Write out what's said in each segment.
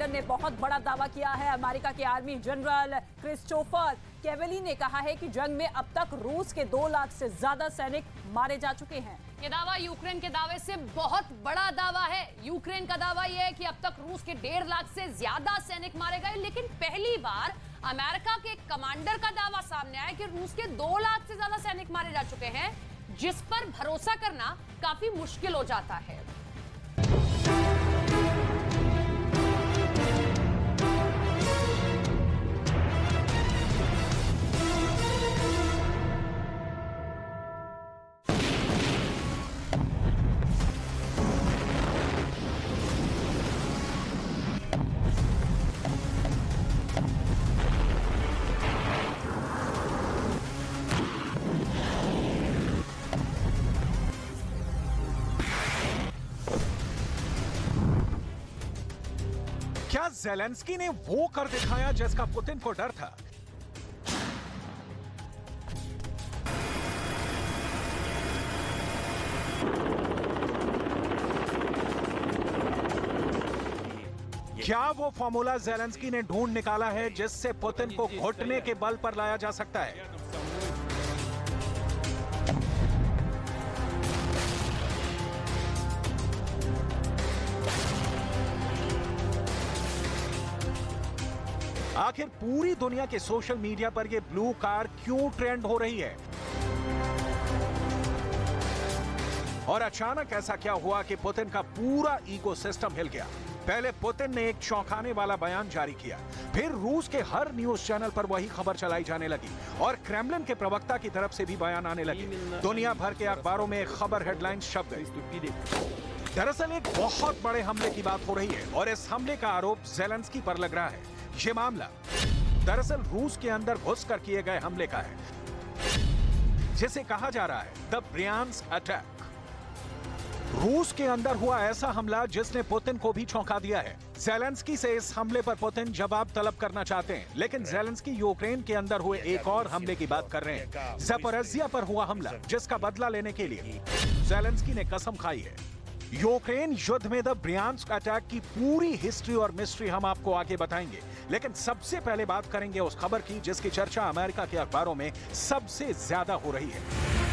Blinken ने बहुत बड़ा दावा किया है। अमेरिका के आर्मी जनरल क्रिस्टोफर कैवेली ने कहा है कि जंग में अब तक रूस के 2 लाख से ज्यादा सैनिक मारे जा चुके हैं। ये दावा यूक्रेन के दावे से बहुत बड़ा दावा है। यूक्रेन का दावा यह है कि अब तक रूस के 1.5 लाख से ज्यादा सैनिक मारे गए, लेकिन पहली बार अमेरिका के कमांडर का दावा सामने आया कि रूस के 2 लाख से ज्यादा सैनिक मारे जा चुके हैं, जिस पर भरोसा करना काफी मुश्किल हो जाता है। क्या ज़ेलेंस्की ने वो कर दिखाया जिसका पुतिन को डर था? क्या वो फॉर्मूला ज़ेलेंस्की ने ढूंढ निकाला है जिससे पुतिन को घुटने के बल पर लाया जा सकता है? आखिर पूरी दुनिया के सोशल मीडिया पर ये ब्लू कार क्यों ट्रेंड हो रही है? और अचानक ऐसा क्या हुआ कि पुतिन का पूरा इकोसिस्टम हिल गया? पहले पुतिन ने एक चौंकाने वाला बयान जारी किया, फिर रूस के हर न्यूज चैनल पर वही खबर चलाई जाने लगी और क्रेमलिन के प्रवक्ता की तरफ से भी बयान आने लगे। दुनिया भर के अखबारों में खबर हेडलाइंस छप गई। दरअसल एक बहुत बड़े हमले की बात हो रही है और इस हमले का आरोप ज़ेलेंस्की पर लग रहा है। ये मामला दरअसल रूस के अंदर घुसकर किए गए हमले का है, जिसे कहा जा रहा है द ब्रियांस्क अटैक। रूस के अंदर हुआ ऐसा हमला जिसने पुतिन को भी चौंका दिया है। ज़ेलेंस्की से इस हमले पर पुतिन जवाब तलब करना चाहते हैं, लेकिन ज़ेलेंस्की यूक्रेन के अंदर हुए एक और हमले की बात कर रहे हैं, ज़पोरिज़िया पर हुआ हमला, जिसका बदला लेने के लिए ज़ेलेंस्की ने कसम खाई है। यूक्रेन युद्ध में द ब्रियांस्क अटैक की पूरी हिस्ट्री और मिस्ट्री हम आपको आगे बताएंगे, लेकिन सबसे पहले बात करेंगे उस खबर की जिसकी चर्चा अमेरिका के अखबारों में सबसे ज्यादा हो रही है।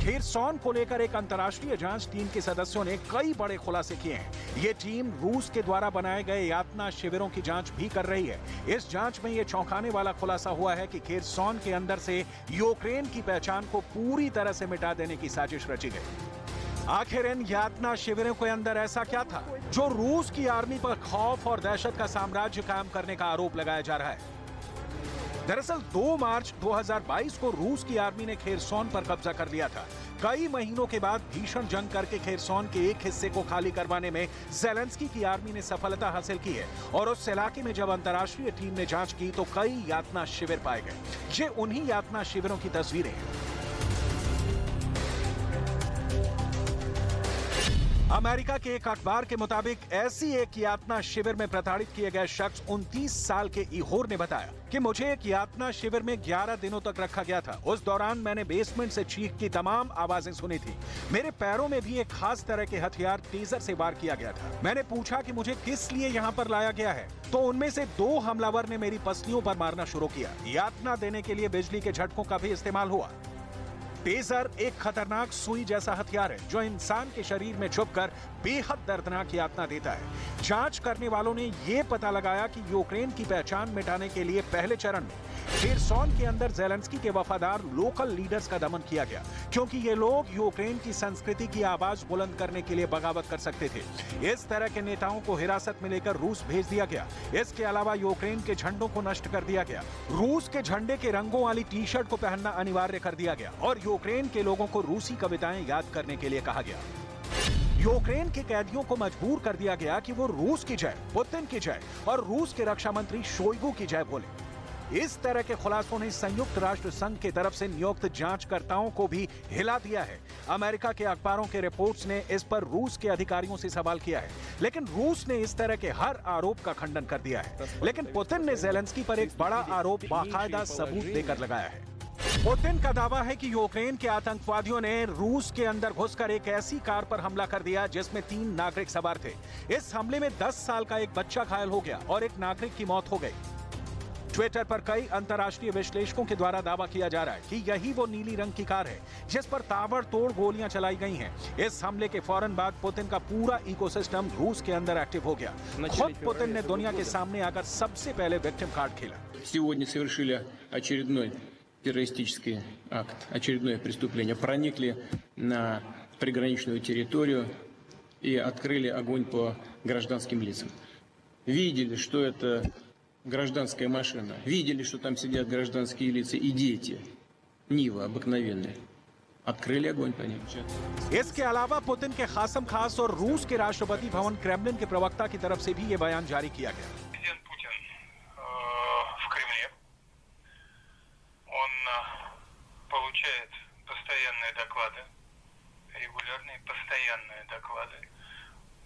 खेरसॉन को लेकर एक अंतर्राष्ट्रीय जांच टीम के सदस्यों ने कई बड़े खुलासे किए हैं। ये टीम रूस के द्वारा बनाए गए यातना शिविरों की जांच भी कर रही है। इस जांच में यह चौंकाने वाला खुलासा हुआ है कि खेरसॉन के अंदर से यूक्रेन की पहचान को पूरी तरह से मिटा देने की साजिश रची गई। आखिर इन यातना शिविरों के अंदर ऐसा क्या था जो रूस की आर्मी पर खौफ और दहशत का साम्राज्य कायम करने का आरोप लगाया जा रहा है? दरअसल 2 मार्च 2022 को रूस की आर्मी ने खेरसॉन पर कब्जा कर लिया था। कई महीनों के बाद भीषण जंग करके खेरसॉन के एक हिस्से को खाली करवाने में ज़ेलेंस्की की आर्मी ने सफलता हासिल की है और उस इलाके में जब अंतर्राष्ट्रीय टीम ने जांच की तो कई यातना शिविर पाए गए। ये उन्हीं यातना शिविरों की तस्वीरें हैं। अमेरिका के एक अखबार के मुताबिक ऐसी एक यातना शिविर में प्रताड़ित किए गए शख्स 29 साल के इहोर ने बताया कि मुझे एक यातना शिविर में 11 दिनों तक रखा गया था। उस दौरान मैंने बेसमेंट से चीख की तमाम आवाजें सुनी थी। मेरे पैरों में भी एक खास तरह के हथियार टेजर से वार किया गया था। मैंने पूछा कि मुझे किस लिए यहाँ पर लाया गया है, तो उनमें से 2 हमलावर ने मेरी पसलियों पर मारना शुरू किया। यातना देने के लिए बिजली के झटकों का भी इस्तेमाल हुआ। टेजर एक खतरनाक सुई जैसा हथियार है जो इंसान के शरीर में छुपकर बेहद दर्दनाक यातना देता है। जांच करने वालों ने यह पता लगाया कि यूक्रेन की पहचान मिटाने के लिए पहले चरण में खेरसॉन के अंदर ज़ेलेंस्की के वफादार लोकल लीडर्स का दमन किया गया, क्योंकि ये लोग यूक्रेन की संस्कृति की आवाज बुलंद करने के लिए बगावत कर सकते थे। इस तरह के नेताओं को हिरासत में लेकर रूस भेज दिया गया। इसके अलावा यूक्रेन के झंडों को नष्ट कर दिया गया। रूस के झंडे के रंगों वाली टी शर्ट को पहनना अनिवार्य कर दिया गया और यूक्रेन के लोगों को रूसी कविताएं याद करने के लिए कहा गया। यूक्रेन के कैदियों को मजबूर कर दिया गया कि वो रूस की जय, पुतिन की जय और रूस के रक्षा मंत्री शोइगु की जय बोले। इस तरह के खुलासों ने संयुक्त राष्ट्र संघ की तरफ से नियुक्त जांचकर्ताओं को भी हिला दिया है। अमेरिका के अखबारों के रिपोर्ट्स ने इस पर रूस के अधिकारियों से सवाल किया है, लेकिन रूस ने इस तरह के हर आरोप का खंडन कर दिया है। लेकिन पुतिन ने ज़ेलेंस्की पर एक बड़ा आरोप बाकायदा सबूत देकर लगाया है। पुतिन का दावा है कि यूक्रेन के आतंकवादियों ने रूस के अंदर घुसकर एक ऐसी कार पर हमला कर दिया जिसमें 3 नागरिक सवार थे। इस हमले में 10 साल का एक बच्चा घायल हो गया और एक नागरिक की मौत हो गई। ट्विटर पर कई अंतर्राष्ट्रीय विश्लेषकों के द्वारा दावा किया जा रहा है कि यही वो नीली रंग की कार है जिस पर ताबड़तोड़ गोलियां चलाई गई हैं। इस हमले के फौरन बाद पुतिन का पूरा इकोसिस्टम रूस के अंदर एक्टिव हो गया। खुद पुतिन ने दुनिया के सामने आकर सबसे पहले विक्टिम कार्ड खेला। Сегодня совершили очередной террористический акт, очередное преступление. Проникли на приграничную территорию и открыли огонь по гражданским лицам. Видели, что это гражданская машина. Видели, что там сидят гражданские лица и дети. Нива обыкновенная. Открыли огонь по ним. इसके अलावा पुतिन के खासम खास और रूस के राष्ट्रपति भवन क्रेमलिन के प्रवक्ता की तरफ से भी ये बयान जारी किया गया। Президент Путин в Кремле. Он получает постоянные доклады, регулярные постоянные доклады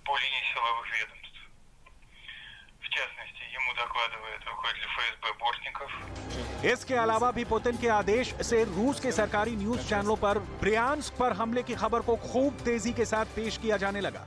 по линии силовых ведомств. В частности, ему докладывает руководитель ФСБ Бортников. इसके अलावा भी पुतिन के आदेश से रूस के सरकारी न्यूज चैनलों पर ब्रियांस्क पर हमले की खबर को खूब तेजी के साथ पेश किया जाने लगा।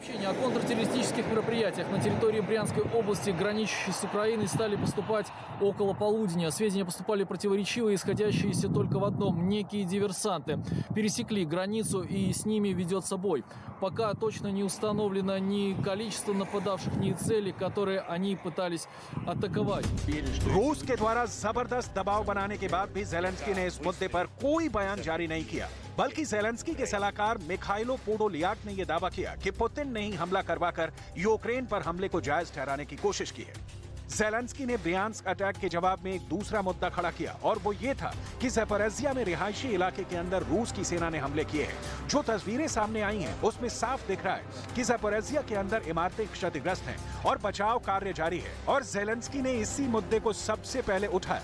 Сообщения о контртеррористических мероприятиях на территории Брянской области, граничащей с Украиной, стали поступать около полудня. Сведения поступали противоречивые, исходящиеся только в одном. Некие диверсанты пересекли границу и с ними ведется бой. Пока точно не установлено ни количество нападавших, ни цели, которые они пытались атаковать. रूस के द्वारा जबरदस्त दबाव बनाने के बाद भी जेलेंस्की ने इस मुद्दे पर कोई बयान जारी नहीं किया, बल्कि जेलेंस्की के सलाहकार मिखाइलो पोडोलियाक ने यह दावा किया कि पुतिन ने ही हमला करवाकर यूक्रेन पर हमले को जायज ठहराने की कोशिश की है। जेलेंस्की ने ब्रियांस्क अटैक के जवाब में एक दूसरा मुद्दा खड़ा किया और वो ये था कि ज़पोरिज़िया में रिहायशी इलाके के अंदर रूस की सेना ने हमले किए हैं। जो तस्वीरें सामने आई हैं उसमें साफ दिख रहा है कि ज़पोरिज़िया के अंदर इमारतें क्षतिग्रस्त हैं और बचाव कार्य जारी है और जेलेंस्की ने इसी मुद्दे को सबसे पहले उठाया।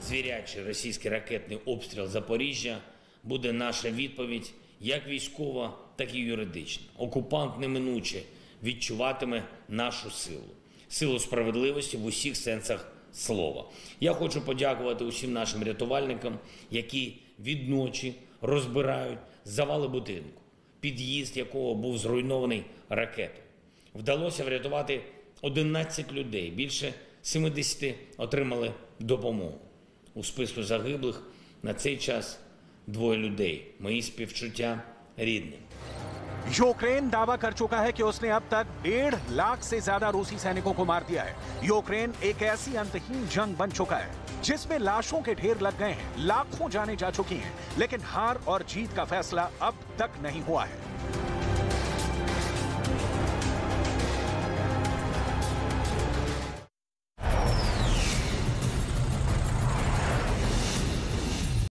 Звірячий російський ракетний обстріл Запоріжжя буде наша відповідь як військова, так і юридична. Окупант неминуче відчуватиме нашу силу. Силу справедливості в усіх сенсах слова. Я хочу подякувати усім нашим рятувальникам, які відночі розбирають завали будинку, під'їзд якого був зруйнований ракетою. Вдалося врятувати 11 людей, більше 70 отримали допомогу. У списку загиблих на цей час 2 людей. Мої співчуття рідним. यूक्रेन दावा कर चुका है कि उसने अब तक 1.5 लाख से ज्यादा रूसी सैनिकों को मार दिया है। यूक्रेन एक ऐसी अंतहीन जंग बन चुका है जिसमें लाशों के ढेर लग गए हैं, लाखों जानें जा चुकी हैं, लेकिन हार और जीत का फैसला अब तक नहीं हुआ है।